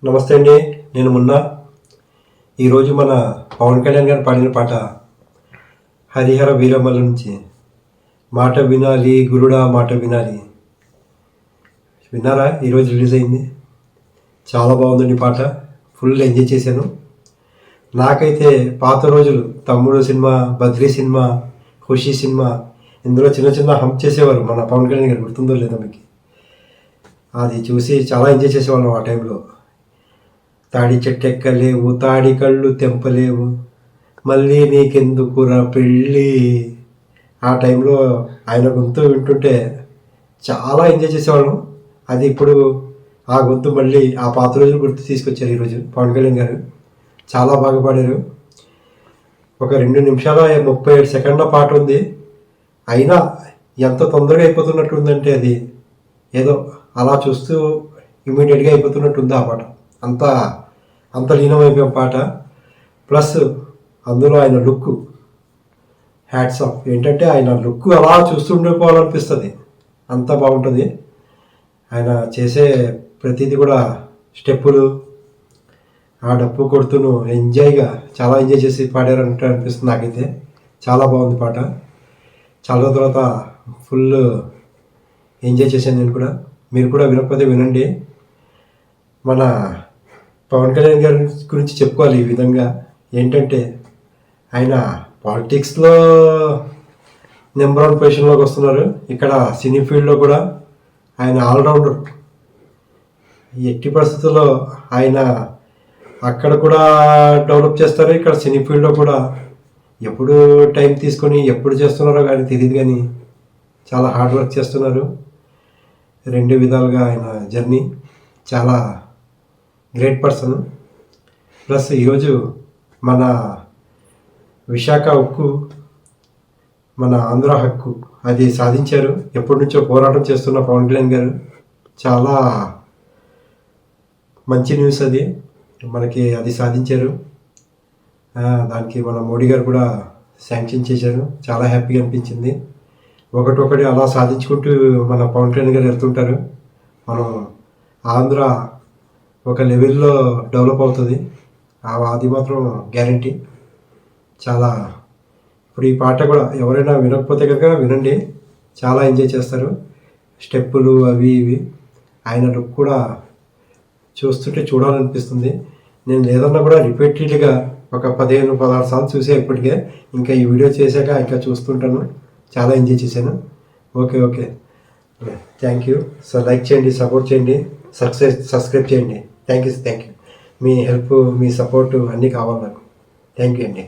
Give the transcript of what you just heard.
నమస్తే అండి, నేను మున్నా. ఈరోజు మన పవన్ కళ్యాణ్ గారు పాడిన పాట హరిహర వీరమల నుంచి మాట వినాలి గురుడా మాట వినాలి. విన్నారా? ఈరోజు రిలీజ్ అయింది. చాలా బాగుందండి పాట. ఫుల్ ఎంజాయ్ చేశాను. నాకైతే పాత రోజులు తమ్ముడు సినిమా, బద్రీ సినిమా, ఖుషి సినిమా, ఇందులో చిన్న చిన్న హంప్ చేసేవారు మన పవన్ కళ్యాణ్ గారు. గుర్తుందో లేదో మీకు? అది చూసి చాలా ఎంజాయ్ చేసేవాళ్ళం ఆ టైంలో. తాడి చెట్టెక్కలేవు, తాడి కళ్ళు తెంపలేవు, మళ్ళీ నీకెందుకురా పెళ్ళి. ఆ టైంలో ఆయన గొంతు వింటుంటే చాలా ఎంజాయ్ చేసేవాళ్ళం. అది ఇప్పుడు ఆ గొంతు మళ్ళీ ఆ పాత రోజులు గుర్తు తీసుకొచ్చారు ఈరోజు పవన్ కళ్యాణ్ గారు. చాలా బాగా పాడారు. ఒక 2 నిమిషాల 37 సెకండ్ల పాట ఉంది. అయినా ఎంత తొందరగా అయిపోతున్నట్టు ఉందంటే అది ఏదో అలా చూస్తూ ఇమీడియట్గా అయిపోతున్నట్టుంది ఆ పాట. అంత లీనమైపోయిన పాట. ప్లస్ అందులో ఆయన లుక్, హ్యాట్స్ ఆఫ్. ఏంటంటే ఆయన లుక్ అలా చూస్తుండిపోవాలనిపిస్తుంది, అంత బాగుంటుంది. ఆయన చేసే ప్రతిదీ కూడా స్టెప్పులు, ఆ డప్పు కొడుతూను చాలా ఎంజాయ్ చేసి పాడారంటే అనిపిస్తుంది నాకైతే. చాలా బాగుంది పాట. చాలా తర్వాత ఫుల్ ఎంజాయ్ చేశాను నేను కూడా. మీరు కూడా వినకపోతే వినండి. మన పవన్ కళ్యాణ్ గారి గురించి చెప్పుకోవాలి ఈ విధంగా. ఏంటంటే ఆయన పాలిటిక్స్లో నెంబర్ 1 పొజిషన్లోకి వస్తున్నారు. ఇక్కడ సినీ ఫీల్డ్లో కూడా ఆయన ఆల్రౌండర్. ఎట్టి పరిస్థితుల్లో ఆయన అక్కడ కూడా డెవలప్ చేస్తారు, ఇక్కడ సినీ ఫీల్డ్లో కూడా. ఎప్పుడు టైం తీసుకొని ఎప్పుడు చేస్తున్నారో కానీ తెలియదు, కానీ చాలా హార్డ్ వర్క్ చేస్తున్నారు. 2 విధాలుగా ఆయన జర్నీ. చాలా గ్రేట్ పర్సన్. ప్లస్ ఈరోజు మన విశాఖ ఉక్కు, మన ఆంధ్ర హక్కు అది సాధించారు. ఎప్పటి నుంచో పోరాటం చేస్తున్న పవన్ కళ్యాణ్ గారు. చాలా మంచి న్యూస్ అది. మనకి అది సాధించారు. దానికి మన మోడీ గారు కూడా శాంక్షన్ చేశారు. చాలా హ్యాపీగా అనిపించింది. ఒకటొకటి అలా సాధించుకుంటూ మన పవన్ కళ్యాణ్ గారు వెళ్తుంటారు. మనం ఆంధ్ర ఒక లెవెల్లో డెవలప్ అవుతుంది, అది మాత్రం గ్యారంటీ. చాలా ఇప్పుడు ఈ పాట కూడా ఎవరైనా వినకపోతే కనుక వినండి, చాలా ఎంజాయ్ చేస్తారు. స్టెప్పులు అవి ఇవి, ఆయన లుక్ కూడా చూస్తుంటే చూడాలనిపిస్తుంది. నేను లేదన్నా కూడా రిపీటెడ్గా ఒక 15-16 సార్లు చూసా ఇప్పటికే. ఇంకా ఈ వీడియో చేశాక ఇంకా చూస్తుంటాను. చాలా ఎంజాయ్ చేశాను. Okay, thank you. So like చేయండి, సపోర్ట్ చేయండి, సబ్స్క్రైబ్ చేయండి. Thank you. Me help, me support అన్నీ కావాలి నాకు. థ్యాంక్ యూ అండి.